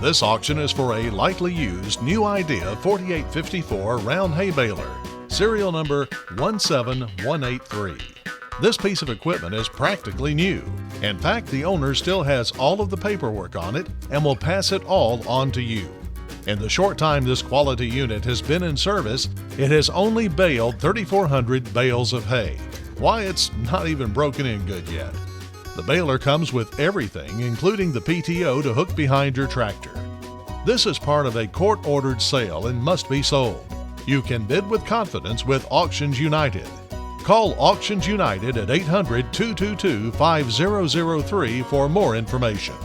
This auction is for a lightly used New Idea 4854 round hay baler, serial number 17183. This piece of equipment is practically new. In fact, the owner still has all of the paperwork on it and will pass it all on to you. In the short time this quality unit has been in service, it has only baled 3,400 bales of hay. Why, it's not even broken in good yet. The baler comes with everything, including the PTO to hook behind your tractor. This is part of a court-ordered sale and must be sold. You can bid with confidence with Auctions United. Call Auctions United at 800-222-5003 for more information.